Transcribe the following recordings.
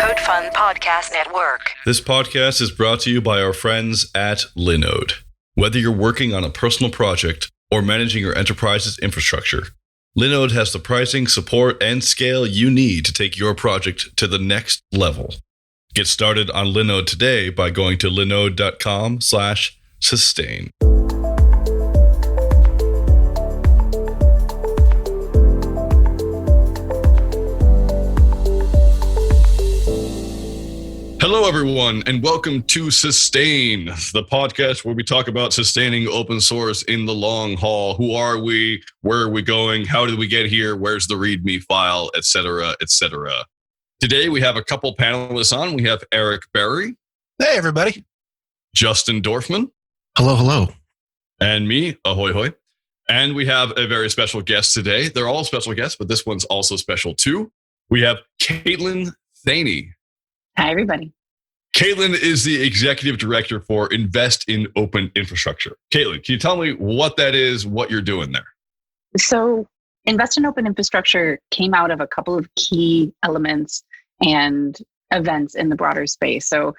Code Fun Podcast Network. This podcast is brought to you by our friends at Linode. Whether you're working on a personal project or managing your enterprise's infrastructure, Linode has the pricing, support, and scale you need to take your project to the next level. Get started on Linode today by going to linode.com/sustain. Hello, everyone, and welcome to Sustain, the podcast where we talk about sustaining open source in the long haul. Who are we? Where are we going? How did we get here? Where's the README file, etc., etc. Today, we have a couple panelists on. We have Eric Berry. Hey, everybody. Justin Dorfman. Hello, hello. And me, ahoy, hoy. And we have a very special guest today. They're all special guests, but this one's also special too. We have Kaitlin Thaney. Hi, everybody. Kaitlin is the executive director for Invest in Open Infrastructure. Kaitlin, can you tell me what that is, what you're doing there? So Invest in Open Infrastructure came out of a couple of key elements and events in the broader space. So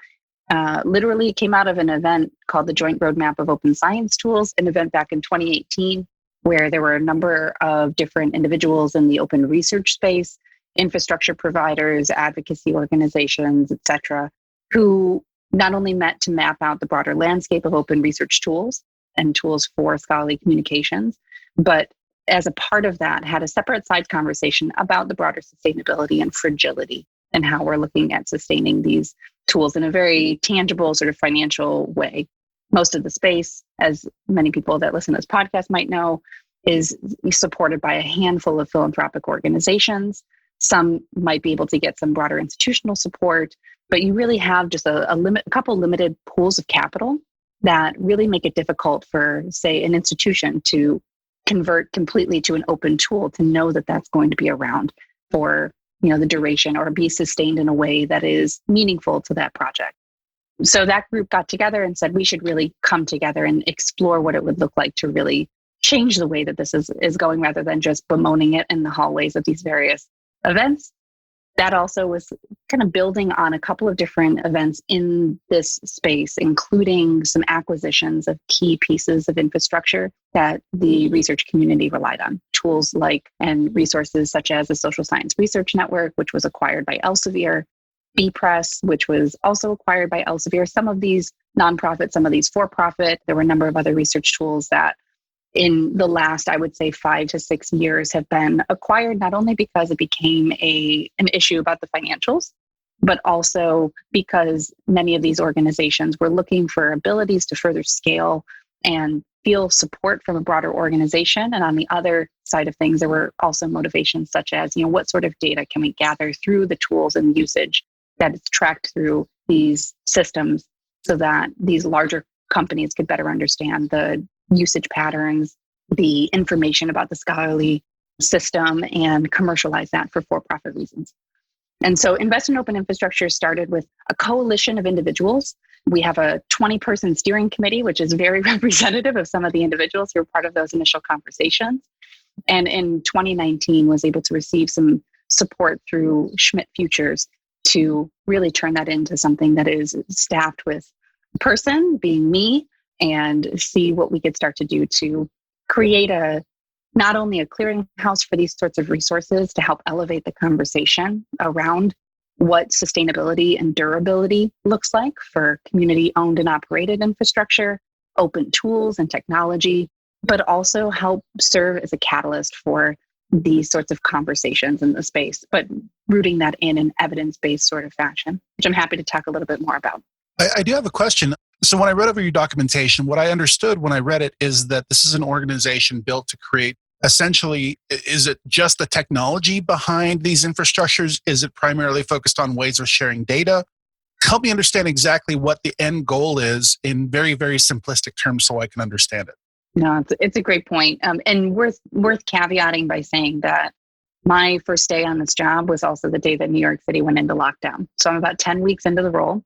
literally it came out of an event called the Joint Roadmap of Open Science Tools, an event back in 2018, where there were a number of different individuals in the open research space, infrastructure providers, advocacy organizations, et cetera, who not only met to map out the broader landscape of open research tools and tools for scholarly communications, but as a part of that had a separate side conversation about the broader sustainability and fragility and how we're looking at sustaining these tools in a very tangible sort of financial way. Most of the space, as many people that listen to this podcast might know, is supported by a handful of philanthropic organizations. Some might be able to get some broader institutional support, but you really have just a couple limited pools of capital that really make it difficult for, say, an institution to convert completely to an open tool, to know that that's going to be around for, the duration or be sustained in a way that is meaningful to that project. So that group got together and said we should really come together and explore what it would look like to really change the way that this is going, rather than just bemoaning it in the hallways of these various events. That also was kind of building on a couple of different events in this space, including some acquisitions of key pieces of infrastructure that the research community relied on. Tools like and resources such as the Social Science Research Network, which was acquired by Elsevier, bPress, which was also acquired by Elsevier. Some of these nonprofit, some of these for-profit. There were a number of other research tools that in the last, I would say, 5 to 6 years have been acquired, not only because it became an issue about the financials, but also because many of these organizations were looking for abilities to further scale and feel support from a broader organization. And on the other side of things, there were also motivations such as, what sort of data can we gather through the tools and usage that is tracked through these systems so that these larger companies could better understand the usage patterns, the information about the scholarly system, and commercialize that for for-profit reasons. And so Invest in Open Infrastructure started with a coalition of individuals. We have a 20-person steering committee, which is very representative of some of the individuals who were part of those initial conversations. And in 2019 was able to receive some support through Schmidt Futures to really turn that into something that is staffed with a person, being me, and see what we could start to do to create not only a clearinghouse for these sorts of resources to help elevate the conversation around what sustainability and durability looks like for community-owned and operated infrastructure, open tools and technology, but also help serve as a catalyst for these sorts of conversations in the space, but rooting that in an evidence-based sort of fashion, which I'm happy to talk a little bit more about. I do have a question. So when I read over your documentation, what I understood when I read it is that this is an organization built to create, essentially, is it just the technology behind these infrastructures? Is it primarily focused on ways of sharing data? Help me understand exactly what the end goal is in very, very simplistic terms so I can understand it. No, it's a great point. And worth caveating by saying that my first day on this job was also the day that New York City went into lockdown. So I'm about 10 weeks into the role.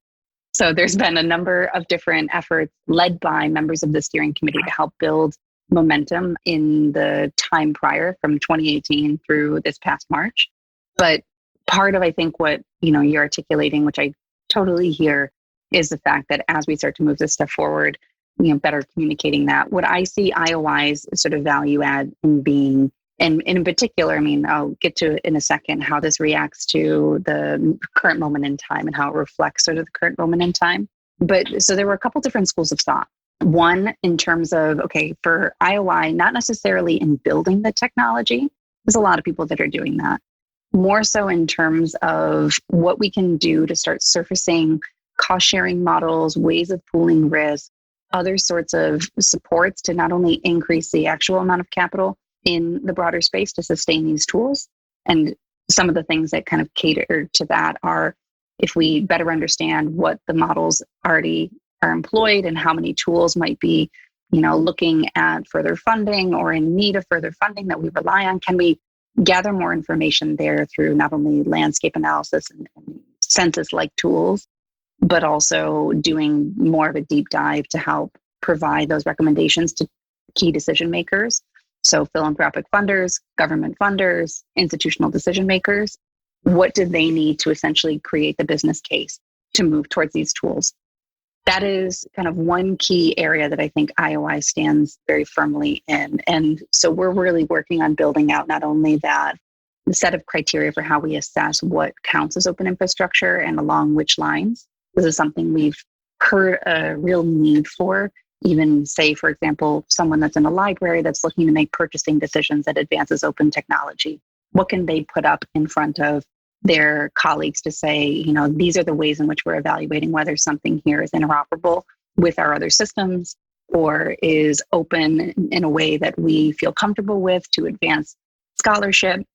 So there's been a number of different efforts led by members of the steering committee to help build momentum in the time prior from 2018 through this past March. But part of, I think, what, you're articulating, which I totally hear, is the fact that as we start to move this stuff forward, better communicating that. What I see IOI's sort of value add in being, and in particular, I'll get to it in a second, how this reacts to the current moment in time and how it reflects sort of the current moment in time. But so there were a couple different schools of thought. One, in terms of, okay, for IOI, not necessarily in building the technology. There's a lot of people that are doing that. More so in terms of what we can do to start surfacing cost sharing models, ways of pooling risk, other sorts of supports to not only increase the actual amount of capital in the broader space to sustain these tools. And some of the things that kind of cater to that are, if we better understand what the models already are employed and how many tools might be, looking at further funding or in need of further funding that we rely on, can we gather more information there through not only landscape analysis and census-like tools, but also doing more of a deep dive to help provide those recommendations to key decision makers. So philanthropic funders, government funders, institutional decision makers, what do they need to essentially create the business case to move towards these tools? That is kind of one key area that I think IOI stands very firmly in. And so we're really working on building out not only that set of criteria for how we assess what counts as open infrastructure and along which lines. This is something we've heard a real need for. Even say, for example, someone that's in a library that's looking to make purchasing decisions that advances open technology. What can they put up in front of their colleagues to say, these are the ways in which we're evaluating whether something here is interoperable with our other systems or is open in a way that we feel comfortable with to advance scholarship.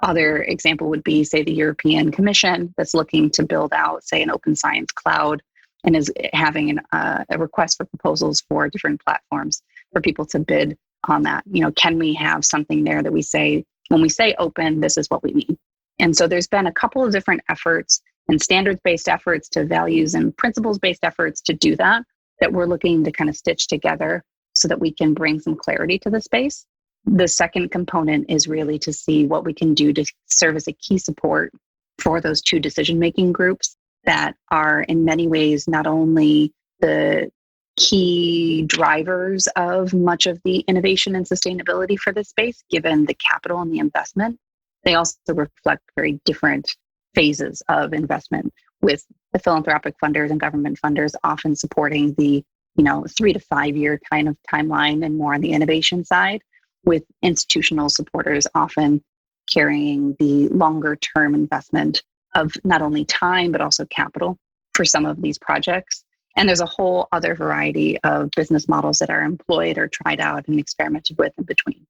Other example would be, say, the European Commission that's looking to build out, say, an open science cloud and is having a request for proposals for different platforms for people to bid on that. Can we have something there that we say, when we say open, this is what we mean? And so there's been a couple of different efforts and standards-based efforts to values and principles-based efforts to do that we're looking to kind of stitch together so that we can bring some clarity to the space. The second component is really to see what we can do to serve as a key support for those two decision-making groups that are in many ways not only the key drivers of much of the innovation and sustainability for this space, given the capital and the investment. They also reflect very different phases of investment, with the philanthropic funders and government funders often supporting the 3 to 5 year kind of timeline and more on the innovation side, with institutional supporters often carrying the longer term investment of not only time, but also capital for some of these projects. And there's a whole other variety of business models that are employed or tried out and experimented with in between.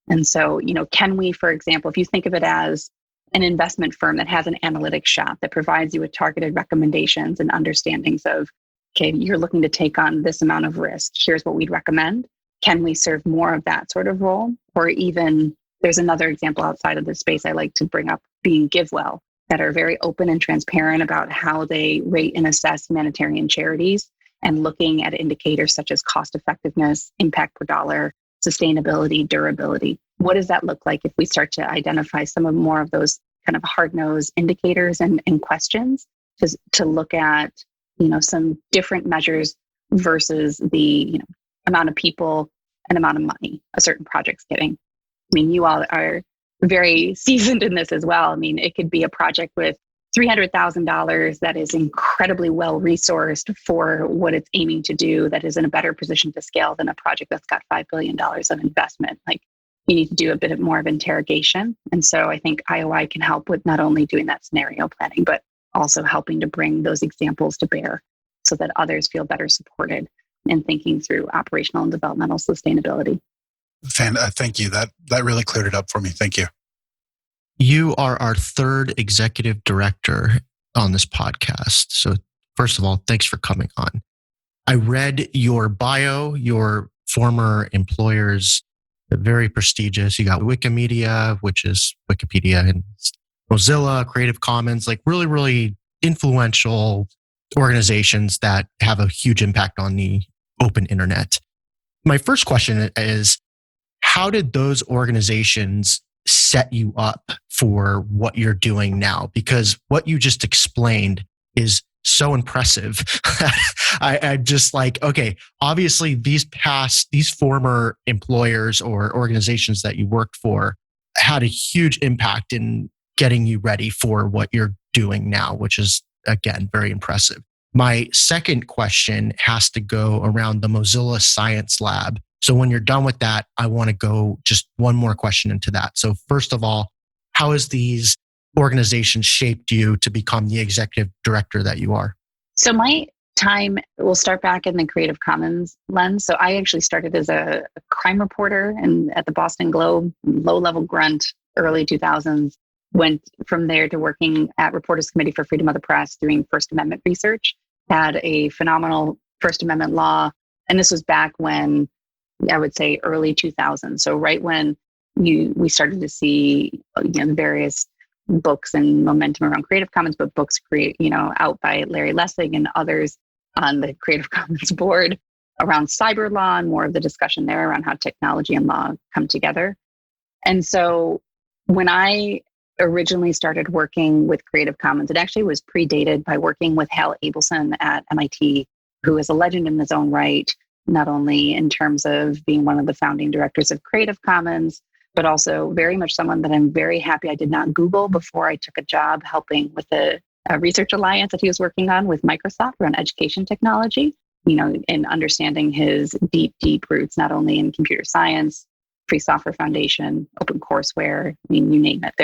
And so, can we, for example, if you think of it as an investment firm that has an analytics shop that provides you with targeted recommendations and understandings of, okay, you're looking to take on this amount of risk, here's what we'd recommend. Can we serve more of that sort of role? Or even, there's another example outside of this space I like to bring up, being GiveWell, that are very open and transparent about how they rate and assess humanitarian charities, and looking at indicators such as cost effectiveness, impact per dollar, sustainability, durability. What does that look like if we start to identify some of more of those kind of hard-nosed indicators and questions to look at, some different measures versus the amount of people and amount of money a certain project's getting? You all are very seasoned in this as well. It could be a project with $300,000 that is incredibly well resourced for what it's aiming to do, that is in a better position to scale than a project that's got $5 billion of investment. You need to do a bit more of interrogation. And so I think IOI can help with not only doing that scenario planning, but also helping to bring those examples to bear so that others feel better supported in thinking through operational and developmental sustainability. Thank you. That really cleared it up for me. Thank you. You are our third executive director on this podcast. So first of all, thanks for coming on. I read your bio, your former employers, very prestigious. You got Wikimedia, which is Wikipedia, and Mozilla, Creative Commons, really, really influential organizations that have a huge impact on the open internet. My first question is, how did those organizations set you up for what you're doing now? Because what you just explained is so impressive. I'm just like, okay, obviously these former employers or organizations that you worked for had a huge impact in getting you ready for what you're doing now, which is, again, very impressive. My second question has to go around the Mozilla Science Lab. So when you're done with that, I want to go just one more question into that. So first of all, how has these organizations shaped you to become the executive director that you are? So my time will start back in the Creative Commons lens. So I actually started as a crime reporter and at the Boston Globe, low-level grunt, early 2000s. Went from there to working at Reporters Committee for Freedom of the Press, doing First Amendment research. Had a phenomenal First Amendment law. And this was back when, I would say, early 2000s. So right when we started to see the various books and momentum around Creative Commons, but books out by Larry Lessig and others on the Creative Commons board around cyber law and more of the discussion there around how technology and law come together. And so when I originally started working with Creative Commons, it actually was predated by working with Hal Abelson at MIT, who is a legend in his own right, not only in terms of being one of the founding directors of Creative Commons, but also very much someone that I'm very happy I did not Google before I took a job helping with a research alliance that he was working on with Microsoft around education technology, and understanding his deep, deep roots, not only in computer science, Free Software Foundation, open courseware, you name it.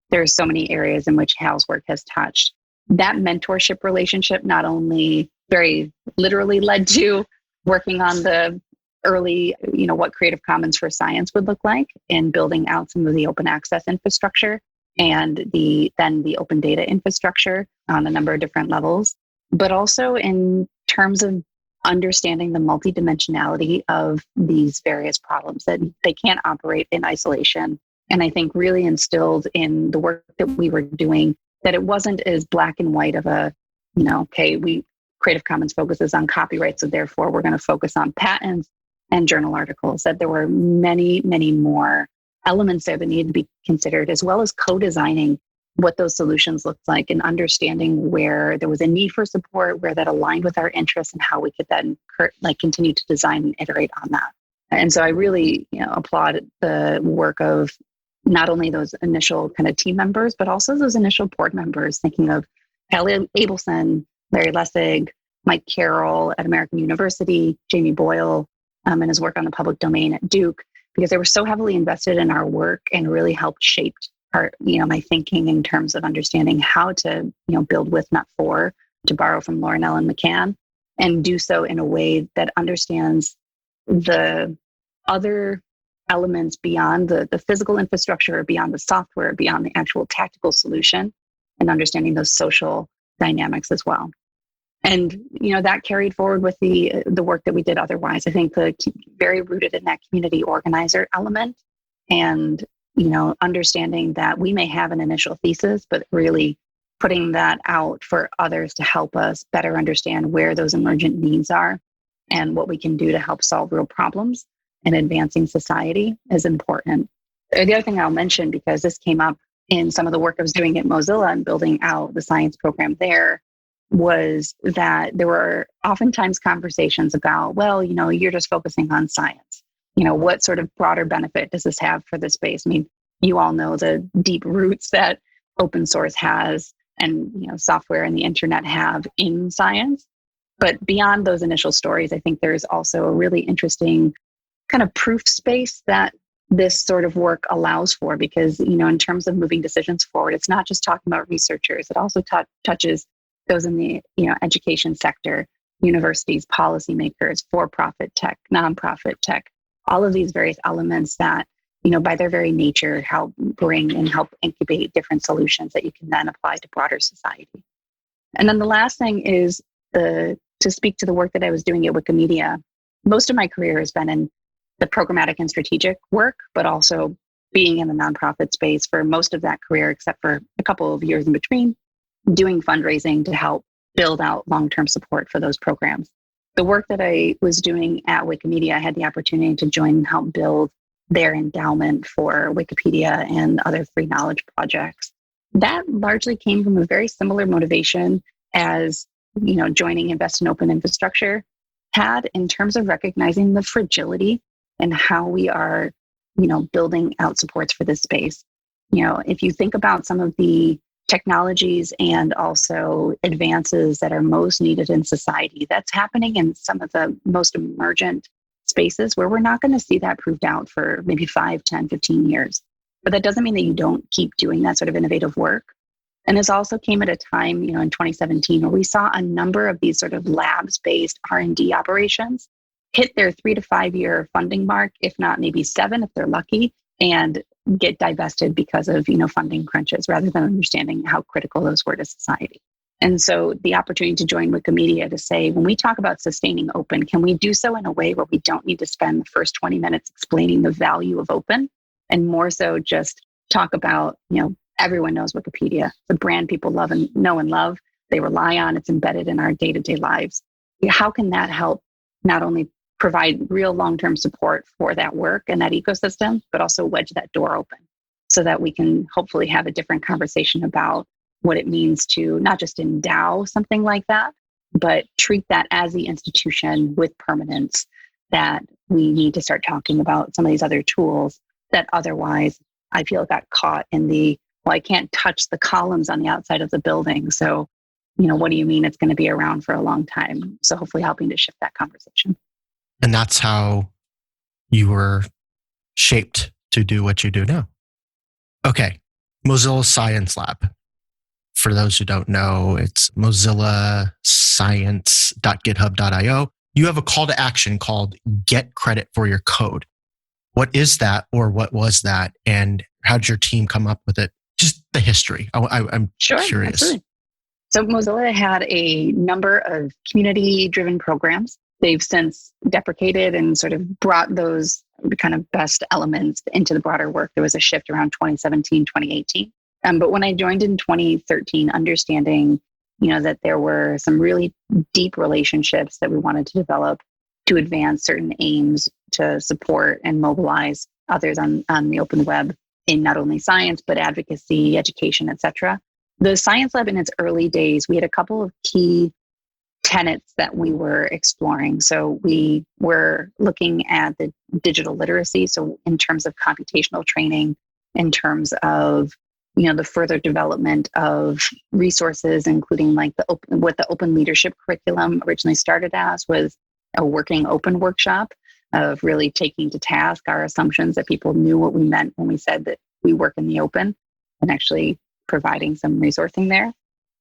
There's so many areas in which Hal's work has touched. That mentorship relationship not only very literally led to working on the early, what Creative Commons for Science would look like and building out some of the open access infrastructure and then the open data infrastructure on a number of different levels, but also in terms of understanding the multidimensionality of these various problems, that they can't operate in isolation. And I think really instilled in the work that we were doing that it wasn't as black and white of a, Creative Commons focuses on copyright, so therefore we're going to focus on patents and journal articles, that there were many, many more elements there that needed to be considered, as well as co-designing what those solutions looked like and understanding where there was a need for support, where that aligned with our interests, and how we could then continue to design and iterate on that. And so I really applaud the work of not only those initial kind of team members, but also those initial board members, thinking of Hal Abelson, Larry Lessig, Mike Carroll at American University, Jamie Boyle, and his work on the public domain at Duke, because they were so heavily invested in our work and really helped shape our, my thinking in terms of understanding how to, build with, not for, to borrow from Lauren Ellen McCann, and do so in a way that understands the other elements beyond the physical infrastructure, beyond the software, beyond the actual tactical solution, and understanding those social dynamics as well. And, that carried forward with the work that we did otherwise. I think very rooted in that community organizer element and, understanding that we may have an initial thesis, but really putting that out for others to help us better understand where those emergent needs are and what we can do to help solve real problems and advancing society is important. The other thing I'll mention, because this came up in some of the work I was doing at Mozilla and building out the science program there, was that there were oftentimes conversations about, well, you're just focusing on science. What sort of broader benefit does this have for the space? I mean, you all know the deep roots that open source has and, software and the internet have in science. But beyond those initial stories, I think there's also a really interesting kind of proof space that this sort of work allows for, because, in terms of moving decisions forward, it's not just talking about researchers. It also touches those in the, education sector, universities, policymakers, for-profit tech, nonprofit tech, all of these various elements that, by their very nature, help bring and help incubate different solutions that you can then apply to broader society. And then the last thing is to speak to the work that I was doing at Wikimedia. Most of my career has been in the programmatic and strategic work, but also being in the nonprofit space for most of that career, except for a couple of years in between, doing fundraising to help build out long-term support for those programs. The work that I was doing at Wikimedia, I had the opportunity to join and help build their endowment for Wikipedia and other free knowledge projects. That largely came from a very similar motivation as, joining Invest in Open Infrastructure had, in terms of recognizing the fragility and how we are, building out supports for this space. If you think about some of the technologies and also advances that are most needed in society, that's happening in some of the most emergent spaces where we're not going to see that proved out for maybe 5, 10, 15 years. But that doesn't mean that you don't keep doing that sort of innovative work. And this also came at a time, in 2017, where we saw a number of these sort of labs-based R&D operations hit their 3 to 5 year funding mark, if not maybe 7 if they're lucky, and get divested because of, funding crunches, rather than understanding how critical those were to society. And so the opportunity to join Wikimedia to say, when we talk about sustaining open, can we do so in a way where we don't need to spend the first 20 minutes explaining the value of open, and more so just talk about, everyone knows Wikipedia, the brand people know and love, they rely on, it's embedded in our day-to-day lives. How can that help not only provide real long-term support for that work and that ecosystem, but also wedge that door open so that we can hopefully have a different conversation about what it means to not just endow something like that, but treat that as the institution with permanence, that we need to start talking about some of these other tools that otherwise I feel got caught in I can't touch the columns on the outside of the building. So, what do you mean it's going to be around for a long time? So hopefully helping to shift that conversation. And that's how you were shaped to do what you do now. Okay. Mozilla Science Lab. For those who don't know, it's mozillaScience.github.io. You have a call to action called Get Credit for Your Code. What is that, or what was that? And how did your team come up with it? Just the history. I'm curious. Absolutely. So Mozilla had a number of community-driven programs. They've since deprecated and sort of brought those kind of best elements into the broader work. There was a shift around 2017, 2018. But when I joined in 2013, understanding, that there were some really deep relationships that we wanted to develop to advance certain aims to support and mobilize others on the open web in not only science, but advocacy, education, et cetera. The Science Lab in its early days, we had a couple of key tenets that we were exploring. So we were looking at the digital literacy. So in terms of computational training, in terms of, the further development of resources, including like what the open leadership curriculum originally started as was a working open workshop of really taking to task our assumptions that people knew what we meant when we said that we work in the open, and actually providing some resourcing there.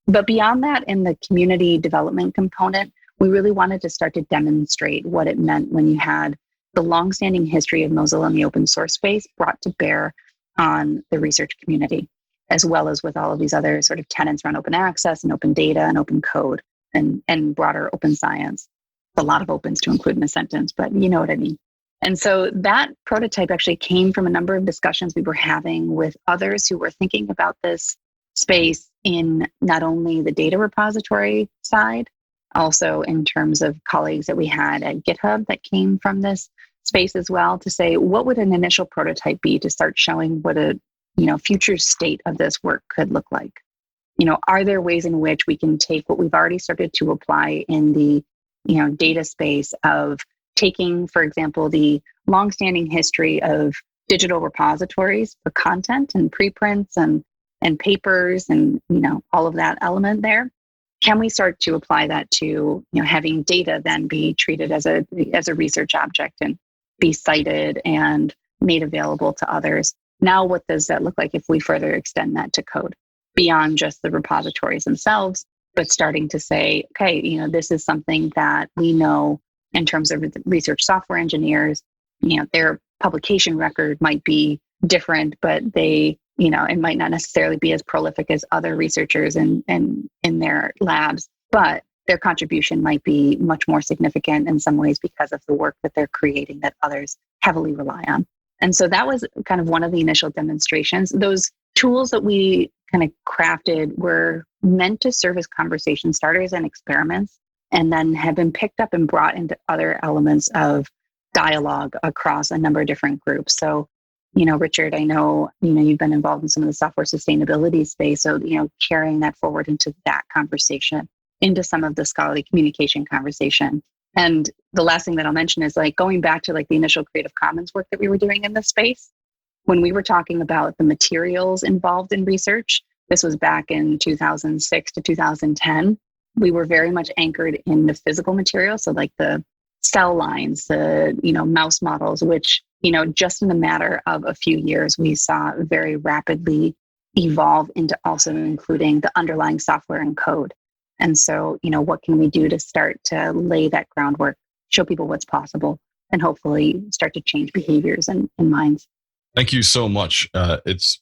But beyond that, in the community development component, we really wanted to start to demonstrate what it meant when you had the longstanding history of Mozilla in the open source space brought to bear on the research community, as well as with all of these other sort of tenets around open access and open data and open code and broader open science. A lot of opens to include in a sentence, but you know what I mean. And so that prototype actually came from a number of discussions we were having with others who were thinking about this space in not only the data repository side, also in terms of colleagues that we had at GitHub that came from this space as well, to say, what would an initial prototype be to start showing what a future state of this work could look like? Are there ways in which we can take what we've already started to apply in the data space of taking, for example, the longstanding history of digital repositories for content and preprints and papers and, all of that element there? Can we start to apply that to, having data then be treated as a research object and be cited and made available to others? Now, what does that look like if we further extend that to code beyond just the repositories themselves, but starting to say, okay, this is something that we know in terms of research software engineers, their publication record might be different, but they, it might not necessarily be as prolific as other researchers in their labs, but their contribution might be much more significant in some ways because of the work that they're creating that others heavily rely on. And so that was kind of one of the initial demonstrations. Those tools that we kind of crafted were meant to serve as conversation starters and experiments, and then have been picked up and brought into other elements of dialogue across a number of different groups. So, Richard, I know, you've been involved in some of the software sustainability space. So, carrying that forward into that conversation, into some of the scholarly communication conversation. And the last thing that I'll mention is like going back to like the initial Creative Commons work that we were doing in this space. When we were talking about the materials involved in research, this was back in 2006 to 2010. We were very much anchored in the physical material. So like the cell lines, the, mouse models, which, just in a matter of a few years, we saw very rapidly evolve into also including the underlying software and code. And so, what can we do to start to lay that groundwork, show people what's possible, and hopefully start to change behaviors and minds. Thank you so much. It's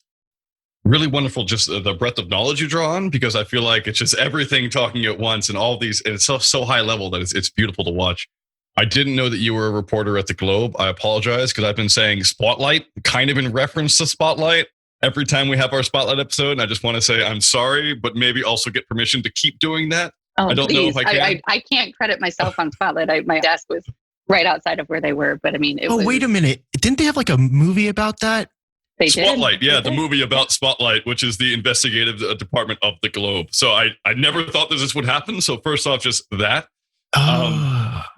really wonderful, just the breadth of knowledge you draw on, because I feel like it's just everything talking at once and all these, and it's so high level that it's beautiful to watch. I didn't know that you were a reporter at the Globe. I apologize, because I've been saying Spotlight, kind of in reference to Spotlight, every time we have our Spotlight episode. And I just want to say I'm sorry, but maybe also get permission to keep doing that. Oh, I don't know if I can. I can't credit myself on Spotlight. My desk was right outside of where they were, but I mean, wait a minute. Didn't they have like a movie about that? They Spotlight, did. yeah, the movie about Spotlight, which is the investigative department of the Globe. So I never thought that this would happen. So first off, just that.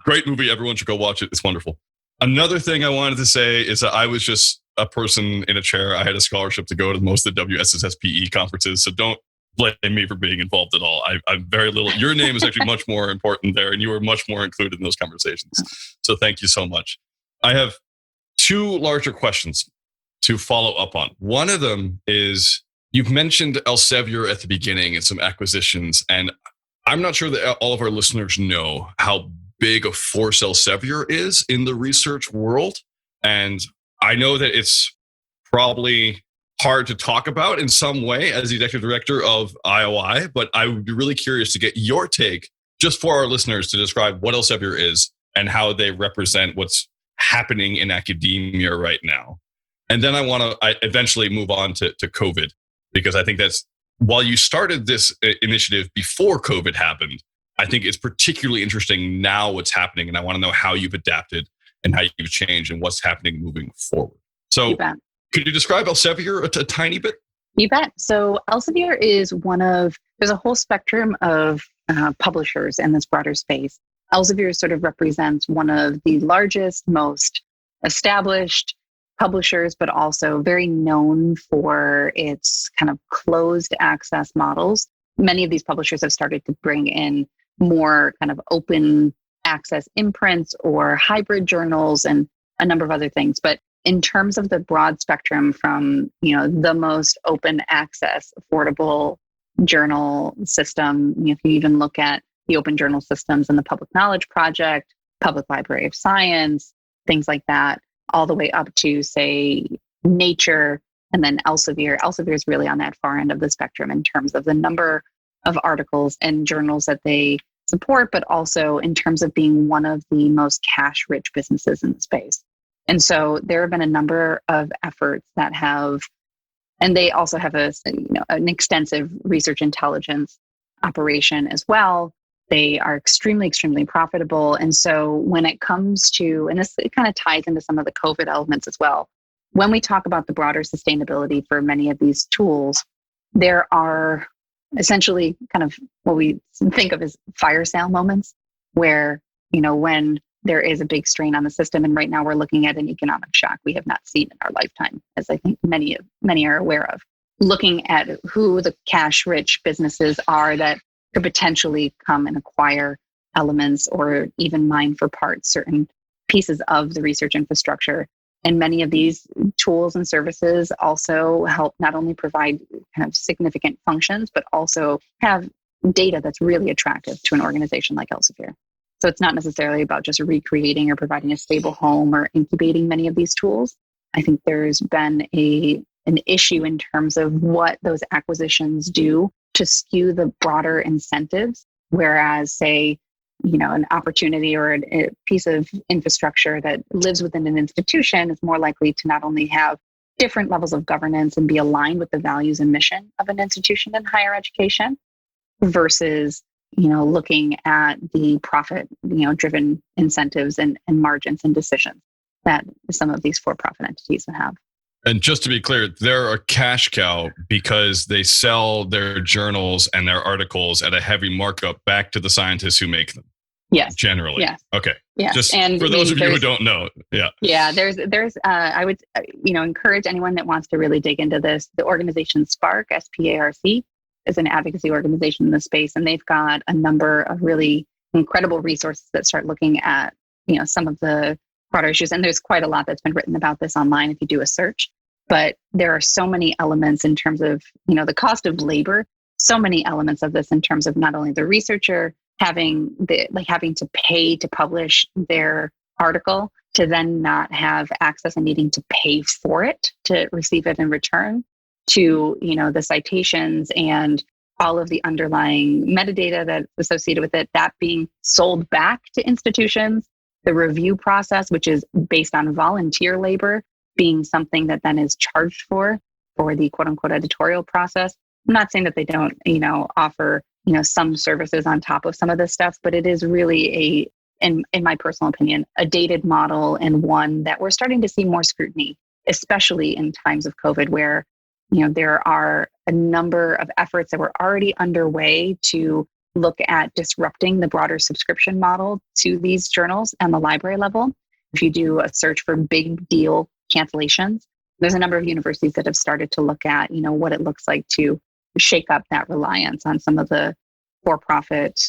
Great movie. Everyone should go watch it. It's wonderful. Another thing I wanted to say is that I was just a person in a chair. I had a scholarship to go to most of the WSSSPE conferences. So don't blame me for being involved at all. I'm very little. Your name is actually much more important there, and you were much more included in those conversations. So thank you so much. I have two larger questions to follow up on. One of them is, you've mentioned Elsevier at the beginning and some acquisitions, and I'm not sure that all of our listeners know how big a force Elsevier is in the research world. And I know that it's probably hard to talk about in some way as the executive director of IOI, but I would be really curious to get your take, just for our listeners, to describe what Elsevier is and how they represent what's happening in academia right now. And then I want to eventually move on to COVID, because I think that's, while you started this initiative before COVID happened, I think it's particularly interesting now what's happening. And I want to know how you've adapted and how you've changed and what's happening moving forward. So could you describe Elsevier a tiny bit? You bet. So Elsevier is there's a whole spectrum of publishers in this broader space. Elsevier sort of represents one of the largest, most established publishers, but also very known for its kind of closed access models. Many of these publishers have started to bring in more kind of open access imprints or hybrid journals and a number of other things. But in terms of the broad spectrum, from the most open access, affordable journal system, if you even look at the open journal systems and the Public Knowledge Project, Public Library of Science, things like that, all the way up to, say, Nature, and then Elsevier. Elsevier is really on that far end of the spectrum in terms of the number of articles and journals that they support, but also in terms of being one of the most cash-rich businesses in the space. And so there have been a number of efforts that have, and they also have an extensive research intelligence operation as well. They are extremely, extremely profitable. And so when it comes to, and it kind of ties into some of the COVID elements as well, when we talk about the broader sustainability for many of these tools, there are essentially kind of what we think of as fire sale moments where, when there is a big strain on the system, and right now we're looking at an economic shock we have not seen in our lifetime, as I think many are aware of. Looking at who the cash-rich businesses are that could potentially come and acquire elements or even mine for parts certain pieces of the research infrastructure. And many of these tools and services also help not only provide kind of significant functions, but also have data that's really attractive to an organization like Elsevier. So it's not necessarily about just recreating or providing a stable home or incubating many of these tools. I think there's been an issue in terms of what those acquisitions do to skew the broader incentives, whereas, say, an opportunity or a piece of infrastructure that lives within an institution is more likely to not only have different levels of governance and be aligned with the values and mission of an institution in higher education versus, looking at the profit, driven incentives and margins and decisions. that some of these for-profit entities have. And just to be clear, they're a cash cow because they sell their journals and their articles at a heavy markup back to the scientists who make them. Yes. Generally. Yes. Okay. Yes. Just and for those of you who don't know. Yeah. Yeah. There's, I would, encourage anyone that wants to really dig into this. The organization SPARC, SPARC, is an advocacy organization in the space, and they've got a number of really incredible resources that start looking at, some of the broader issues. And there's quite a lot that's been written about this online if you do a search. But there are so many elements in terms of, the cost of labor, so many elements of this in terms of not only the researcher having to pay to publish their article, to then not have access and needing to pay for it to receive it in return, to, the citations and all of the underlying metadata that's associated with it, that being sold back to institutions, the review process, which is based on volunteer labor, being something that then is charged for the quote unquote editorial process. I'm not saying that they don't, offer, some services on top of some of this stuff, but it is really in my personal opinion, a dated model, and one that we're starting to see more scrutiny, especially in times of COVID, where, there are a number of efforts that were already underway to look at disrupting the broader subscription model to these journals and the library level. If you do a search for big deal cancellations, there's a number of universities that have started to look at, what it looks like to shake up that reliance on some of the for-profit,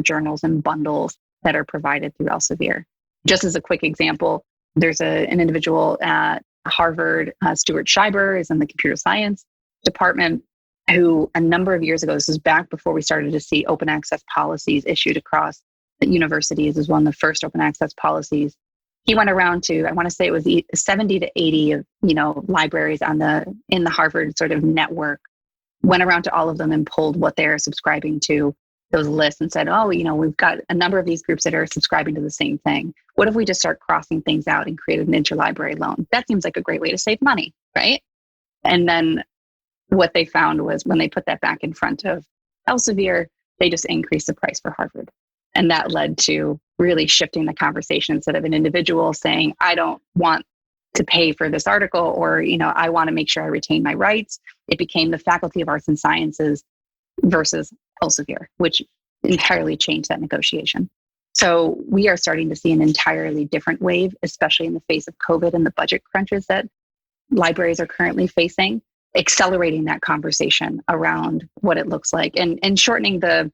journals and bundles that are provided through Elsevier. Just as a quick example, there's an individual at Harvard, Stuart Schreiber, is in the computer science department, who a number of years ago, this is back before we started to see open access policies issued across the universities, as one of the first open access policies. He went around to, I want to say it was 70 to 80 of, libraries in the Harvard sort of network, went around to all of them and pulled what they're subscribing to, those lists, and said, we've got a number of these groups that are subscribing to the same thing. What if we just start crossing things out and create an interlibrary loan? That seems like a great way to save money, right? And then what they found was when they put that back in front of Elsevier, they just increased the price for Harvard. And that led to really shifting the conversation. Instead of an individual saying, I don't want to pay for this article, or, I want to make sure I retain my rights, it became the Faculty of Arts and Sciences versus Elsevier, which entirely changed that negotiation. So we are starting to see an entirely different wave, especially in the face of COVID and the budget crunches that libraries are currently facing, accelerating that conversation around what it looks like and shortening the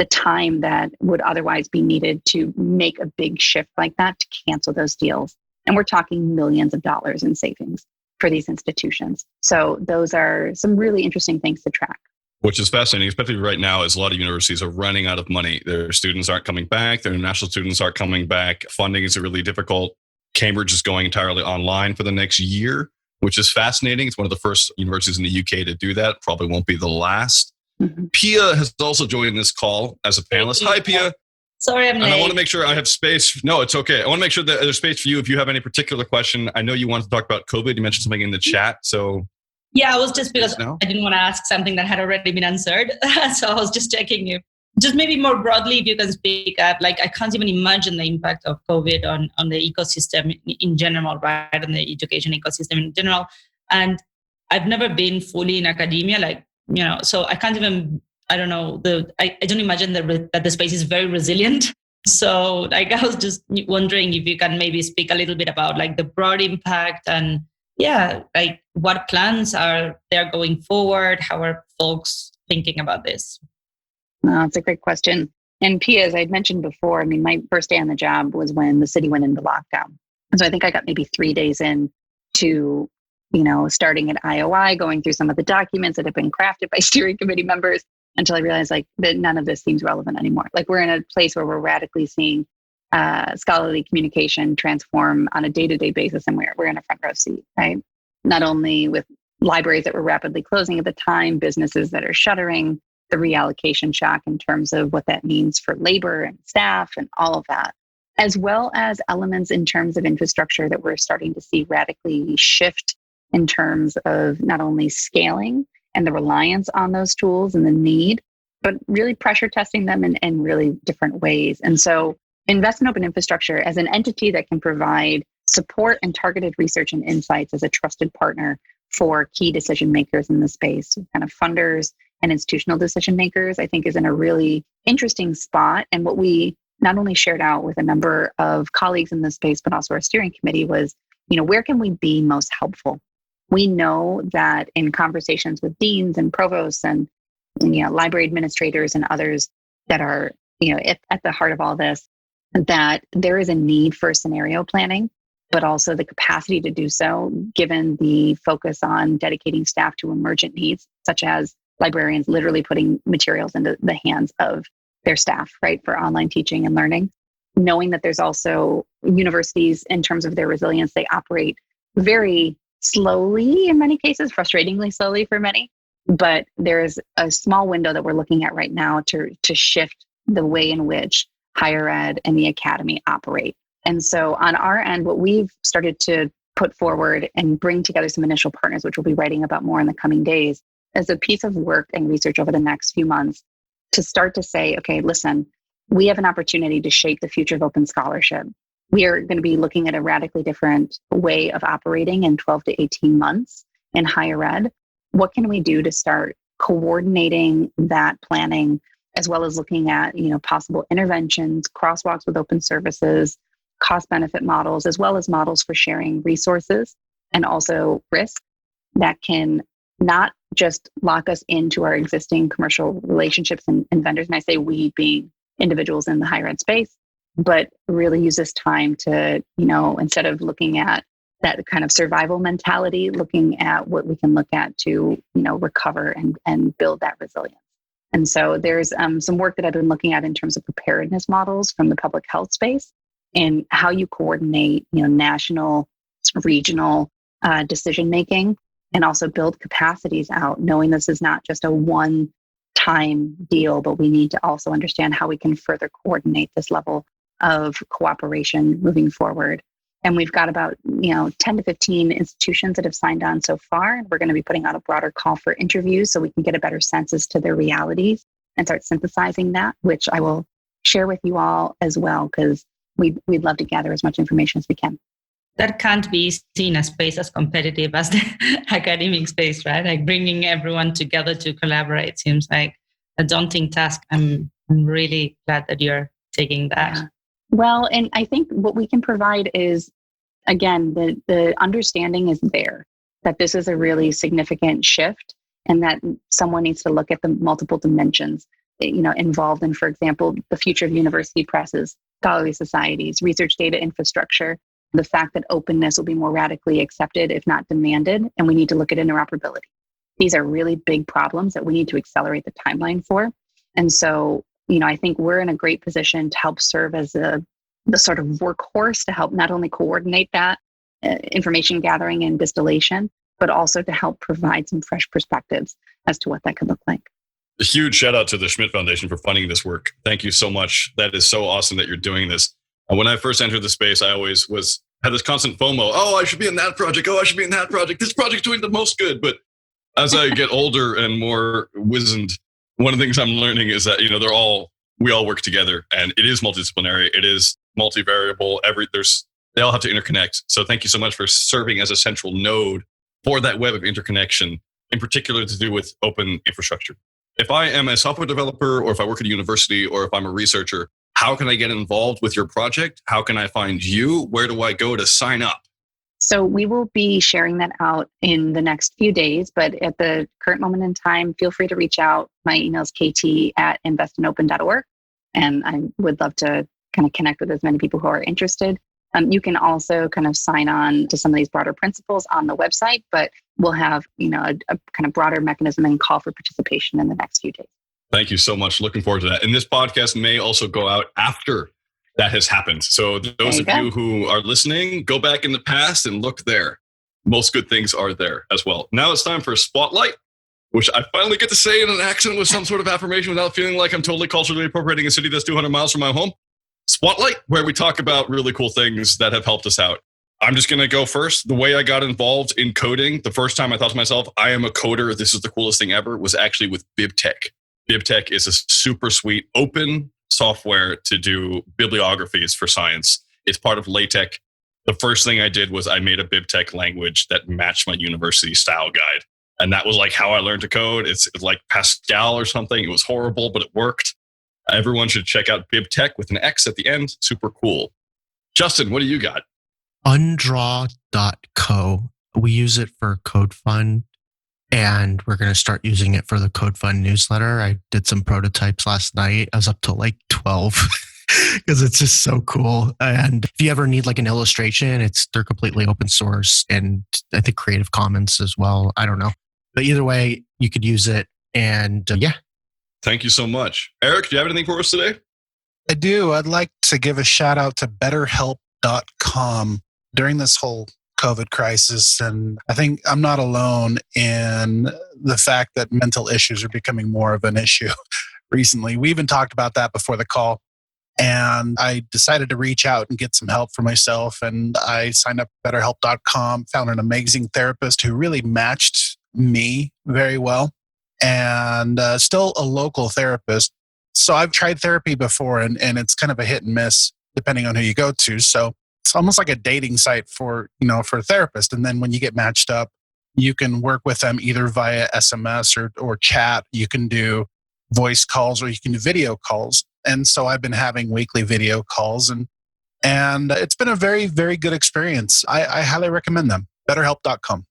time that would otherwise be needed to make a big shift like that, to cancel those deals. And we're talking millions of dollars in savings for these institutions. So those are some really interesting things to track. Which is fascinating, especially right now, as a lot of universities are running out of money. Their students aren't coming back. Their international students aren't coming back. Funding is really difficult. Cambridge is going entirely online for the next year, which is fascinating. It's one of the first universities in the UK to do that. Probably won't be the last. Mm-hmm. Pia has also joined this call as a panelist. Hi, Pia. Sorry, I'm late. And I want to make sure I have space. No, it's okay. I want to make sure that there's space for you if you have any particular question. I know you wanted to talk about COVID. You mentioned something in the chat. So yeah, I was just because I didn't want to ask something that had already been answered. So I was just checking you. Just maybe more broadly, if you can speak up, I can't even imagine the impact of COVID on the ecosystem in general, right? On the education ecosystem in general. And I've never been fully in academia, so I can't even, I don't know, I don't imagine that the space is very resilient. So I was just wondering if you can maybe speak a little bit about the broad impact and what plans are there going forward? How are folks thinking about this? That's a great question. And Pia, as I'd mentioned before, my first day on the job was when the city went into lockdown. And so I think I got maybe 3 days in to, starting at IOI, going through some of the documents that have been crafted by steering committee members, until I realized that none of this seems relevant anymore. We're in a place where we're radically seeing scholarly communication transform on a day-to-day basis, and we're in a front row seat, right? Not only with libraries that were rapidly closing at the time, businesses that are shuttering, the reallocation shock in terms of what that means for labor and staff and all of that, as well as elements in terms of infrastructure that we're starting to see radically shift in terms of not only scaling and the reliance on those tools and the need, but really pressure testing them in really different ways. And so invest in open infrastructure as an entity that can provide support and targeted research and insights as a trusted partner for key decision makers in the space, kind of funders and institutional decision makers, I think is in a really interesting spot. And what we not only shared out with a number of colleagues in this space, but also our steering committee was, where can we be most helpful? We know that in conversations with deans and provosts and library administrators and others that are at the heart of all this, that there is a need for scenario planning, but also the capacity to do so, given the focus on dedicating staff to emergent needs, such as librarians literally putting materials into the hands of their staff, right, for online teaching and learning. Knowing that there's also universities, in terms of their resilience, they operate very slowly in many cases, frustratingly slowly for many. But there's a small window that we're looking at right now to shift the way in which higher ed and the academy operate. And so on our end, what we've started to put forward and bring together some initial partners, which we'll be writing about more in the coming days, is a piece of work and research over the next few months to start to say, okay, listen, we have an opportunity to shape the future of open scholarship. We are going to be looking at a radically different way of operating in 12 to 18 months in higher ed. What can we do to start coordinating that planning, as well as looking at, possible interventions, crosswalks with open services, cost benefit models, as well as models for sharing resources and also risk that can not just lock us into our existing commercial relationships and vendors. And I say we being individuals in the higher ed space, but really use this time to, instead of looking at that kind of survival mentality, looking at what we can look at to, recover and build that resilience. And so there's some work that I've been looking at in terms of preparedness models from the public health space and how you coordinate, national, regional decision-making and also build capacities out, knowing this is not just a one-time deal, but we need to also understand how we can further coordinate this level of cooperation moving forward. And we've got about 10 to 15 institutions that have signed on so far. We're going to be putting out a broader call for interviews so we can get a better sense as to their realities and start synthesizing that, which I will share with you all as well, because we'd love to gather as much information as we can. That can't be seen as space as competitive as the academic space, right? Like bringing everyone together to collaborate seems like a daunting task. I'm really glad that you're taking that. Yeah. Well, and I think what we can provide is, again, the understanding is there that this is a really significant shift and that someone needs to look at the multiple dimensions, involved in, for example, the future of university presses, scholarly societies, research data infrastructure, the fact that openness will be more radically accepted, if not demanded, and we need to look at interoperability. These are really big problems that we need to accelerate the timeline for. And so, I think we're in a great position to help serve as the sort of workhorse to help not only coordinate that information gathering and distillation, but also to help provide some fresh perspectives as to what that could look like. A huge shout out to the Schmidt Foundation for funding this work. Thank you so much. That is so awesome that you're doing this. When I first entered the space, I always had this constant FOMO. Oh, I should be in that project. Oh, I should be in that project. This project's doing the most good. But as I get older and more wizened, one of the things I'm learning is that, we all work together and it is multidisciplinary. It is multivariable. They all have to interconnect. So thank you so much for serving as a central node for that web of interconnection, in particular to do with open infrastructure. If I am a software developer or if I work at a university or if I'm a researcher, how can I get involved with your project? How can I find you? Where do I go to sign up? So we will be sharing that out in the next few days, but at the current moment in time, feel free to reach out. My email is kt@investinopen.org, and I would love to kind of connect with as many people who are interested. You can also kind of sign on to some of these broader principles on the website, but we'll have a kind of broader mechanism and call for participation in the next few days. Thank you so much. Looking forward to that. And this podcast may also go out after that has happened. So those of you who are listening, go back in the past and look there. Most good things are there as well. Now it's time for a spotlight, which I finally get to say in an accent with some sort of affirmation without feeling like I'm totally culturally appropriating a city that's 200 miles from my home. Spotlight, where we talk about really cool things that have helped us out. I'm just going to go first. The way I got involved in coding, the first time I thought to myself, I am a coder, this is the coolest thing ever, was actually with BibTeX. BibTeX is a super sweet open software to do bibliographies for science. It's part of LaTeX. the first thing I did was I made a BibTeX language that matched my university style guide. And that was like how I learned to code. It's like Pascal or something. It was horrible, but it worked. Everyone should check out BibTeX with an X at the end. Super cool. Justin, what do you got? Undraw.co. We use it for CodeFund, and we're going to start using it for the CodeFund newsletter. I did some prototypes last night. I was up to like 12 because it's just so cool. And if you ever need like an illustration, they're completely open source, and I think Creative Commons as well. I don't know. But either way, you could use it. And yeah. Thank you so much. Eric, do you have anything for us today? I do. I'd like to give a shout out to BetterHelp.com during this whole COVID crisis. And I think I'm not alone in the fact that mental issues are becoming more of an issue recently. We even talked about that before the call. And I decided to reach out and get some help for myself. And I signed up for BetterHelp.com, found an amazing therapist who really matched me very well, and still a local therapist. So I've tried therapy before, and it's kind of a hit and miss depending on who you go to. So it's almost like a dating site for a therapist. And then when you get matched up, you can work with them either via SMS or chat. You can do voice calls or you can do video calls. And so I've been having weekly video calls, and it's been a very, very good experience. I highly recommend them. BetterHelp.com.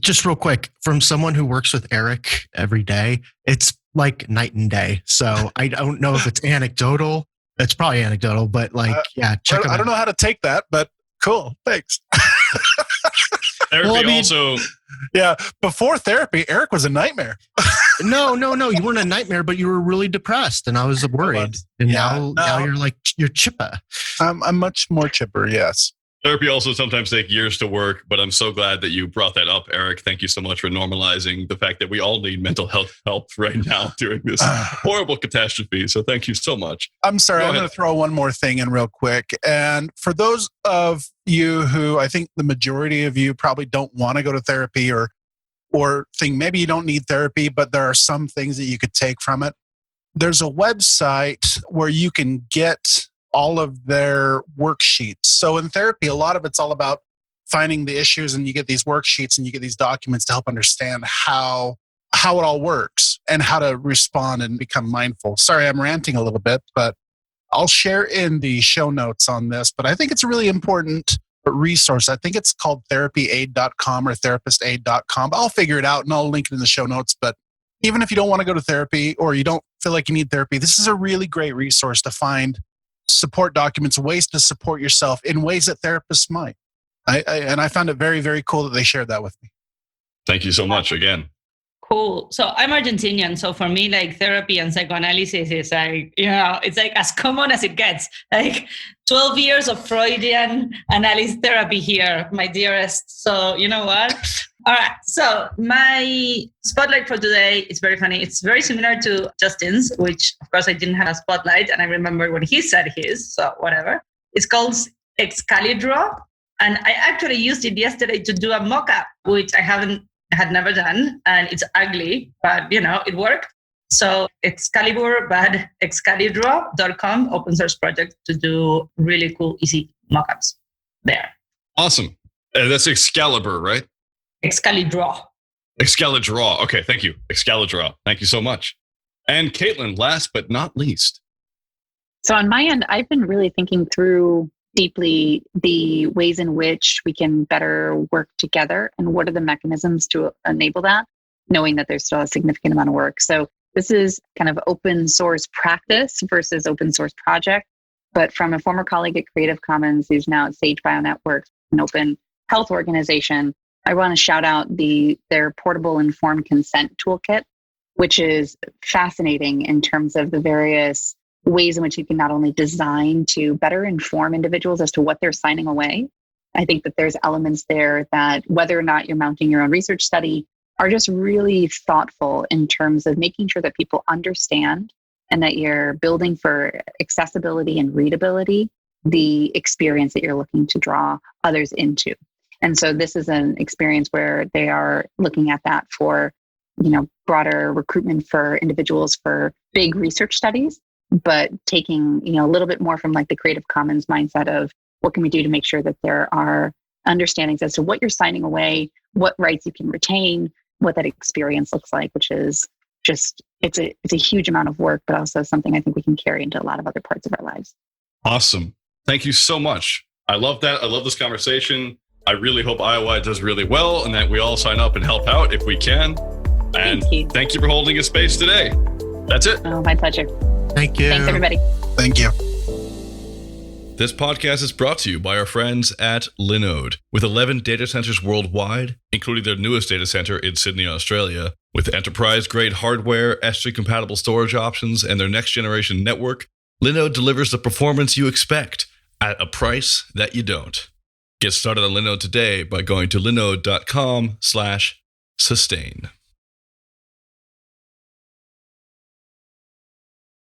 Just real quick, from someone who works with Eric every day, it's like night and day. So I don't know if it's anecdotal. It's probably anecdotal, but check it out. I don't know how to take that, but cool. Thanks. Eric, before therapy, Eric was a nightmare. No. You weren't a nightmare, but you were really depressed, and I was worried. And now you're chipper. I'm much more chipper, yes. Therapy also sometimes takes years to work, but I'm so glad that you brought that up, Eric. Thank you so much for normalizing the fact that we all need mental health help right now during this horrible catastrophe. So thank you so much. I'm sorry. I'm going to throw one more thing in real quick. And for those of you who, I think the majority of you probably don't want to go to therapy or think maybe you don't need therapy, but there are some things that you could take from it. There's a website where you can get all of their worksheets. So in therapy, a lot of it's all about finding the issues, and you get these worksheets and you get these documents to help understand how it all works and how to respond and become mindful. Sorry, I'm ranting a little bit, but I'll share in the show notes on this. But I think it's a really important resource. I think it's called therapyaid.com or therapistaid.com. I'll figure it out and I'll link it in the show notes. But even if you don't want to go to therapy or you don't feel like you need therapy, this is a really great resource to find support documents, ways to support yourself in ways that therapists might. I found it very, very cool that they shared that with me. Thank you so much again. Cool. So I'm Argentinian. So for me, like therapy and psychoanalysis is like, it's like as common as it gets. Like 12 years of Freudian analysis therapy here, my dearest. So you know what? All right. So my spotlight for today is very funny. It's very similar to Justin's, which of course I didn't have a spotlight. And I remember when he said his, so whatever. It's called Excalidraw. And I actually used it yesterday to do a mock-up, which I had never done. And it's ugly, but it worked. So Excalibur, but Excalidraw.com, open source project to do really cool, easy mock-ups there. Awesome. That's Excalibur, right? Excalidraw. Excalidraw. Okay, thank you. Excalidraw. Thank you so much. And Kaitlin, last but not least. So on my end, I've been really thinking through deeply the ways in which we can better work together and what are the mechanisms to enable that, knowing that there's still a significant amount of work. So this is kind of open source practice versus open source project, but from a former colleague at Creative Commons who's now at Sage Bionetworks, an open health organization, I want to shout out their portable informed consent toolkit, which is fascinating in terms of the various ways in which you can not only design to better inform individuals as to what they're signing away. I think that there's elements there that whether or not you're mounting your own research study are just really thoughtful in terms of making sure that people understand and that you're building for accessibility and readability, the experience that you're looking to draw others into. And so this is an experience where they are looking at that for, broader recruitment for individuals for big research studies, but taking, a little bit more from like the Creative Commons mindset of what can we do to make sure that there are understandings as to what you're signing away, what rights you can retain, what that experience looks like, which is just, it's a huge amount of work, but also something I think we can carry into a lot of other parts of our lives. Awesome. Thank you so much. I love that. I love this conversation. I really hope Iowa does really well and that we all sign up and help out if we can. And thank you for holding a space today. That's it. Oh, my pleasure. Thank you. Thanks, everybody. Thank you. This podcast is brought to you by our friends at Linode. With 11 data centers worldwide, including their newest data center in Sydney, Australia, with enterprise-grade hardware, S3-compatible storage options, and their next-generation network, Linode delivers the performance you expect at a price that you don't. Get started on Linode today by going to linode.com/sustain.